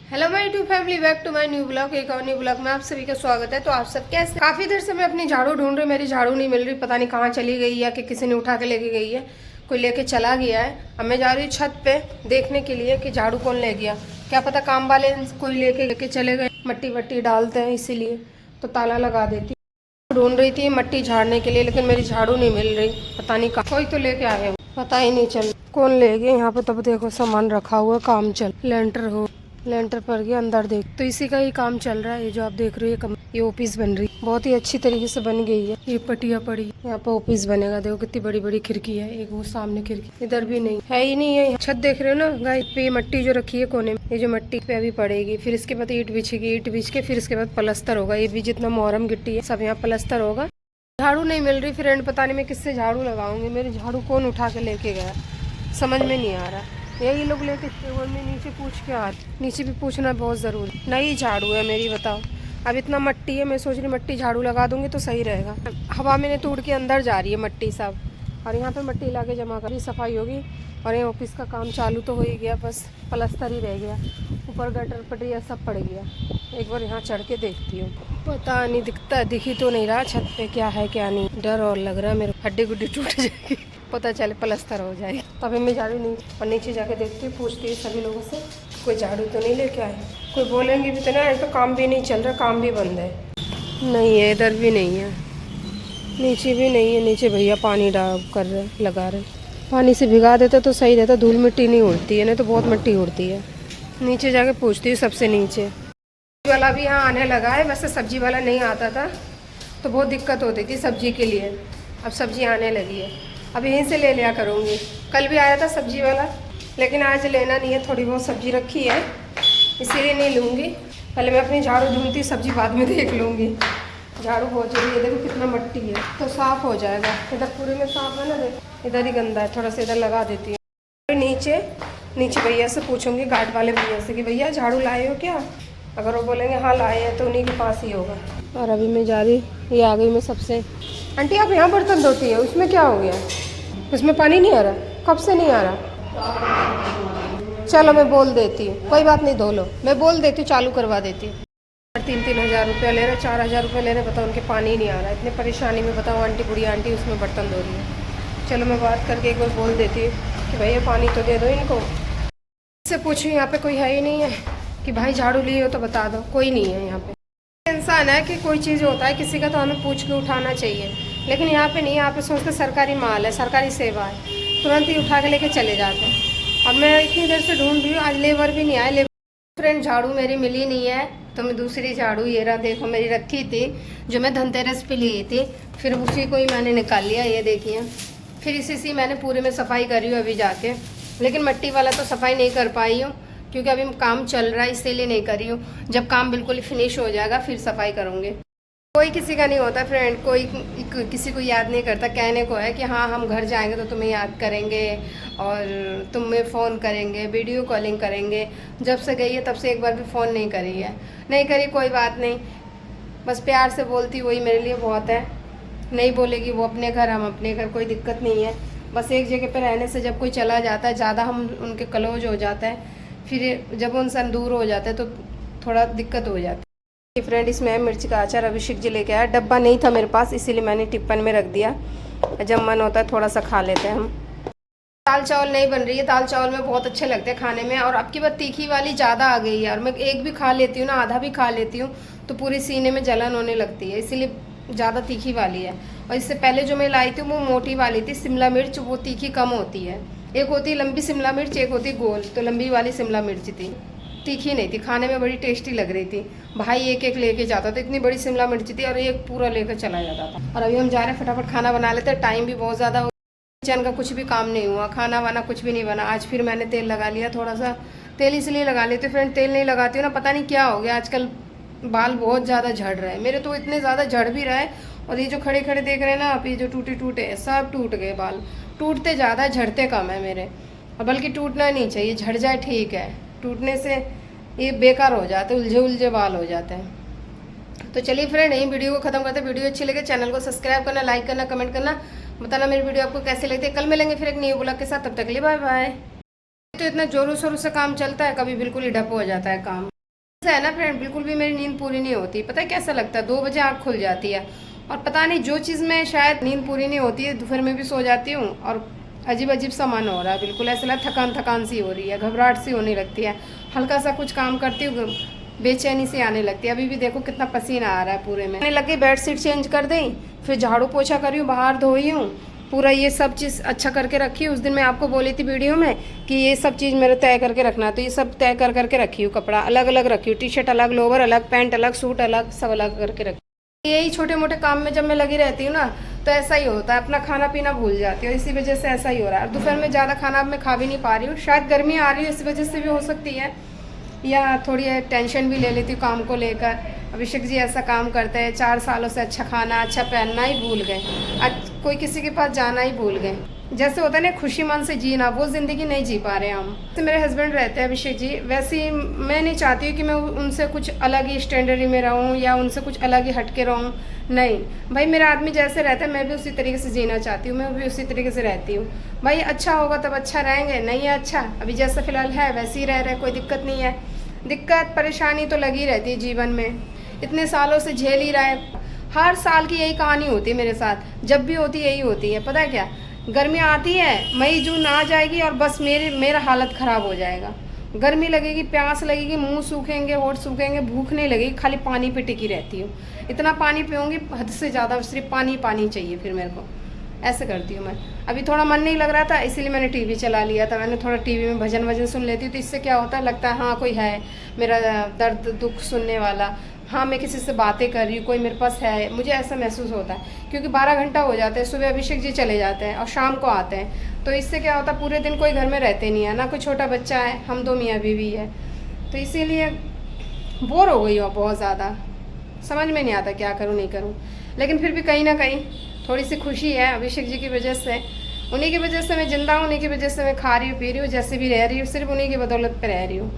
Hello my YouTube family, back to my new blog. एक और new blog में आप सभी का स्वागत है। तो आप सब कैसे? काफ़ी देर से मैं अपनी झाड़ू ढूंढ रही हूँ, मेरी झाड़ू नहीं मिल रही। पता नहीं कहाँ चली गई है कि किसी ने उठा के लेके गई है, कोई लेके चला गया है। अब मैं जा रही हूँ छत पे देखने के लिए कि झाड़ू कौन ले गया। क्या पता काम वाले कोई लेके चले गए, मट्टी वट्टी डालते हैं इसीलिए, तो ताला लगा देती। ढूंढ रही थी मट्टी झाड़ने के लिए, लेकिन मेरी झाड़ू नहीं मिल रही। पता नहीं कहाँ कोई तो लेके आए, पता ही नहीं चल कौन ले गए। यहाँ पे तब देखो सामान रखा हुआ, काम चल, लेंटर पर गया अंदर देख, तो इसी का ही काम चल रहा है। ये जो आप देख रहे हो ये ऑफिस बन रही, बहुत ही अच्छी तरीके से बन गई है। ये पटिया पड़ी, यहाँ पे ऑफिस बनेगा। देखो कितनी बड़ी बड़ी खिड़की है, एक वो सामने खिड़की, इधर भी नहीं है ही नहीं है। छत देख रहे हो ना गाइस, पे मट्टी जो रखी है कोने में, ये जो मट्टी पे अभी पड़ेगी, फिर इसके बाद ईंट बिछेगी, ईंट बिछ के फिर इसके बाद प्लास्टर होगा। ये भी जितना मोहरम गिट्टी है सब यहाँ प्लास्टर होगा। झाड़ू नहीं मिल रही फ्रेंड, पता नहीं मैं किससे झाड़ू लगाऊंगी। मेरी झाड़ू कौन उठा के लेके गया, समझ में नहीं आ रहा। यही लोग लेके नीचे पूछ के आ, नीचे भी पूछना बहुत ज़रूरी। नई झाड़ू है मेरी, बताओ। अब इतना मट्टी है, मैं सोच रही मट्टी झाड़ू लगा दूंगी तो सही रहेगा। हवा मैंने तोड़ के अंदर जा रही है मट्टी सब, और यहाँ पे मट्टी ला के जमा करी, सफाई होगी। और ये ऑफिस का काम चालू तो हो ही गया, बस प्लास्टर ही रह गया। ऊपर गटर पटरिया सब पड़ गया। एक बार यहाँ चढ़ के देखती हूँ, पता नहीं दिखी तो नहीं रहा छत पे क्या है क्या नहीं। डर और लग रहा है मेरे, हड्डी गुड्डी टूट जाएगी, पता चले प्लास्टर हो जाए। तभी मैं झाड़ू नहीं, और नीचे जाके देखती हूँ, पूछती हूँ सभी लोगों से, कोई झाड़ू तो नहीं लेके आए। कोई बोलेंगे भी तो ना, तो काम भी नहीं चल रहा, काम भी बंद है। नहीं है, इधर भी नहीं है, नीचे भी नहीं है। नीचे भैया पानी कर रहे, लगा रहे। पानी से भिगा देते तो सही रहता, धूल मिट्टी नहीं उड़ती है, नहीं तो बहुत मिट्टी उड़ती है। नीचे जाके पूछती हूँ सबसे नीचे। सब्जी वाला भी यहाँ आने लगा है, वैसे सब्जी वाला नहीं आता था तो बहुत दिक्कत होती थी सब्जी के लिए। अब सब्जी आने लगी है, अब यहीं से ले लिया करूँगी। कल भी आया था सब्जी वाला, लेकिन आज लेना नहीं है, थोड़ी बहुत सब्जी रखी है इसीलिए नहीं लूँगी। पहले मैं अपनी झाड़ू ढूंढती, सब्जी बाद में देख लूँगी। झाड़ू बहुत जरूरी है, देखो कितना मट्टी है, तो साफ़ हो जाएगा। इधर पूरे में साफ़ है ना, देखो इधर ही गंदा है, थोड़ा सा इधर लगा देती हूँ। नीचे भैया से पूछूंगी, गार्ड वाले भैया से, कि भैया झाड़ू लाए हो क्या। अगर वो बोलेंगे हाँ लाए हैं तो उन्हीं के पास ही होगा। और अभी मैं जा रही, ये आ गई मैं सबसे। आंटी आप यहाँ बर्तन धोती है, उसमें क्या हो गया? उसमें पानी नहीं आ रहा, कब से नहीं आ रहा? चलो मैं बोल देती हूँ, कोई बात नहीं, धो लो, मैं बोल देती हूँ, चालू करवा देती हूँ। 3-3 हज़ार रुपया ले रहे, 4 हज़ार रुपये ले रहे, बताओ उनके पानी नहीं आ रहा। इतने परेशानी में बताओ, आंटी बुढ़िया आंटी उसमें बर्तन धो रही है। चलो मैं बात करके एक बार बोल देती हूँ कि भैया पानी तो दे दो इनको। इससे पूछूँ यहाँ पे कोई है ही नहीं है कि भाई झाड़ू लिए हो तो बता दो, कोई नहीं है यहाँ पे। इंसान है कि कोई चीज़ होता है किसी का तो हमें पूछ के उठाना चाहिए, लेकिन यहाँ पे नहीं। यहाँ पे सोचते सरकारी माल है, सरकारी सेवा है, तुरंत ही उठा के लेके चले जाते हैं। अब मैं इतनी देर से ढूंढ रही हूँ, आज लेबर भी नहीं आए। फ्रेंड झाड़ू मेरी मिली नहीं है, तो मैं दूसरी झाड़ू, ये रहा देखो, मेरी रखी थी जो मैं धनतेरस पे ली थी, फिर उसी को ही मैंने निकाल लिया। ये देखिए, फिर इसी से मैंने पूरे में सफाई करी हूँ अभी जाके, लेकिन मिट्टी वाला तो सफाई नहीं कर पाई हूँ क्योंकि अभी काम चल रहा है, इसीलिए नहीं करी हूँ। जब काम बिल्कुल फिनिश हो जाएगा फिर सफाई करूँगी। कोई किसी का नहीं होता फ्रेंड, कोई किसी को याद नहीं करता। कहने को है कि हाँ हम घर जाएंगे तो तुम्हें याद करेंगे और तुम्हें फ़ोन करेंगे, वीडियो कॉलिंग करेंगे। जब से गई है तब से एक बार भी फ़ोन नहीं करी है। नहीं करी कोई बात नहीं, बस प्यार से बोलती, वही मेरे लिए बहुत है। नहीं बोलेगी वो अपने घर, हम अपने घर, कोई दिक्कत नहीं है। बस एक जगह पर रहने से जब कोई चला जाता है, ज़्यादा हम उनके क्लोज हो जाता है, फिर जब उनसे दूर हो जाता है तो थोड़ा दिक्कत हो जाती है। फ्रेंड इसमें मिर्च का अचार अभिषेक जी लेके आया, डब्बा नहीं था मेरे पास इसीलिए मैंने टिप्पन में रख दिया। जब मन होता है थोड़ा सा खा लेते हैं हम। दाल चावल नहीं बन रही है, दाल चावल में बहुत अच्छे लगते हैं खाने में, और अब की बार तीखी वाली ज़्यादा आ गई है, और मैं एक भी खा लेती हूँ ना, आधा भी खा लेती हूँ तो पूरी सीने में जलन होने लगती है, इसीलिए ज़्यादा तीखी वाली है। और इससे पहले जो मैं लाई थी वो मोटी वाली थी शिमला मिर्च, वो तीखी कम होती है। एक होती है लंबी शिमला मिर्च, एक होती गोल, तो लंबी वाली शिमला मिर्च थी, तीखी नहीं थी, खाने में बड़ी टेस्टी लग रही थी। भाई एक एक लेके जाता था, इतनी बड़ी शिमला मिर्च थी, और एक पूरा लेकर चला जाता था। और अभी हम जा रहे हैं फटाफट खाना बना लेते हैं, टाइम भी बहुत ज़्यादा हो, किचन का कुछ भी काम नहीं हुआ, खाना वाना कुछ भी नहीं बना। आज फिर मैंने तेल लगा लिया, थोड़ा सा तेल इसलिए लगा लेती हूँ फ्रेंड, तेल नहीं लगाती हूँ ना, पता नहीं क्या हो गया आजकल, बाल बहुत ज़्यादा झड़ रहे हैं मेरे, तो इतने ज़्यादा झड़ भी रहा है। और ये जो खड़े खड़े देख रहे हैं ना आप, ये जो टूटे सब टूट गए बाल। टूटते ज़्यादा, झड़ते कम है मेरे, और बल्कि टूटना नहीं चाहिए, झड़ जाए ठीक है, टूटने से ये बेकार हो जाते हैं, उलझे बाल हो जाते हैं। तो चलिए फ्रेंड यही वीडियो को खत्म करते हैं। वीडियो अच्छी लगे चैनल को सब्सक्राइब करना, लाइक करना, कमेंट करना, बताना मेरी वीडियो आपको कैसे लगती है। कल मिलेंगे फिर एक न्यू ब्लॉग के साथ, तब तक के लिए बाय बाय। तो इतना जोरों शोरों से काम चलता है, कभी बिल्कुल ही ठप हो जाता है काम। ऐसा है ना फ्रेंड, बिल्कुल भी मेरी नींद पूरी नहीं होती। पता है कैसा लगता है, 2 बजे आँख खुल जाती है और पता नहीं जो चीज़ में शायद नींद पूरी नहीं होती है, दोपहर में भी सो जाती हूँ और अजीब अजीब सा मन हो रहा है। बिल्कुल ऐसा लगता थकान थकान सी हो रही है, घबराहट सी होने लगती है। हल्का सा कुछ काम करती हूँ, बेचैनी सी आने लगती है। अभी भी देखो कितना पसीना आ रहा है पूरे में। मैंने लगे बेड शीट चेंज कर दें, फिर झाड़ू पोछा करी हूँ, बाहर धोई हूँ, पूरा ये सब चीज़ अच्छा करके रखी हूँ। उस दिन मैं आपको बोली थी वीडियो में कि ये सब चीज़ मेरे तय करके रखना, तो ये सब तय कर करके रखी हूँ। कपड़ा अलग अलग रखी हूँ, टी शर्ट अलग, लोवर अलग, पैंट अलग, सूट अलग, सब अलग करके रखी। यही छोटे मोटे काम में जब मैं लगी रहती हूँ ना, तो ऐसा ही होता है, अपना खाना पीना भूल जाती हूँ। इसी वजह से ऐसा ही हो रहा है। दोपहर में ज़्यादा खाना अब मैं खा भी नहीं पा रही हूँ, शायद गर्मी आ रही है इस वजह से भी हो सकती है, या थोड़ी टेंशन भी ले लेती हूँ काम को लेकर। अभिषेक जी ऐसा काम करते हैं, 4 सालों से अच्छा खाना अच्छा पहनना ही भूल गए, आज कोई किसी के पास जाना ही भूल गए। जैसे होता है ना खुशी मन से जीना, वो ज़िंदगी नहीं जी पा रहे हम। तो मेरे हस्बैंड रहते हैं अभिषेक जी, वैसे ही मैं नहीं चाहती हूँ कि मैं उनसे कुछ अलग ही स्टैंडर्ड में रहूँ या उनसे कुछ अलग ही हट के रहूँ। नहीं भाई, मेरा आदमी जैसे रहता है मैं भी उसी तरीके से जीना चाहती हूँ, मैं भी उसी तरीके से रहती हूँ। भाई अच्छा होगा तब अच्छा रहेंगे, नहीं है अच्छा अभी जैसा फ़िलहाल है वैसे ही रह रहे, कोई दिक्कत नहीं है। दिक्कत परेशानी तो लगी रहती है जीवन में, इतने सालों से झेल ही रहा है। हर साल की यही कहानी होती है मेरे साथ, जब भी होती यही होती है। पता है क्या, गर्मी आती है, मई जून आ जाएगी और बस मेरा हालत ख़राब हो जाएगा। गर्मी लगेगी, प्यास लगेगी, मुंह सूखेंगे, होठ सूखेंगे, भूख नहीं लगेगी, खाली पानी पे टिकी रहती हूँ। इतना पानी पीऊँगी हद से ज़्यादा, सिर्फ पानी पानी चाहिए फिर मेरे को, ऐसे करती हूँ मैं। अभी थोड़ा मन नहीं लग रहा था इसीलिए मैंने टीवी चला लिया था। मैंने थोड़ा टीवी में भजन सुन लेती हूँ, तो इससे क्या होता है, लगता है हाँ कोई है मेरा दर्द दुख सुनने वाला, हाँ मैं किसी से बातें कर रही हूँ, कोई मेरे पास है, मुझे ऐसा महसूस होता है। क्योंकि 12 घंटा हो जाते हैं, सुबह अभिषेक जी चले जाते हैं और शाम को आते हैं, तो इससे क्या होता है पूरे दिन कोई घर में रहते नहीं है, ना कोई छोटा बच्चा है, हम 2 मियाँ बीवी है, तो इसीलिए बोर हो गई हो बहुत ज़्यादा। समझ में नहीं आता क्या करूँ नहीं करूँ, लेकिन फिर भी कहीं ना कहीं थोड़ी सी खुशी है अभिषेक जी की वजह से। उन्हीं की वजह से मैं जिंदा हूँ, उन्हीं की वजह से मैं खा रही हूँ पी रही हूँ, जैसे भी रह रही हूँ, सिर्फ उन्हीं की बदौलत पे रह रही हूँ।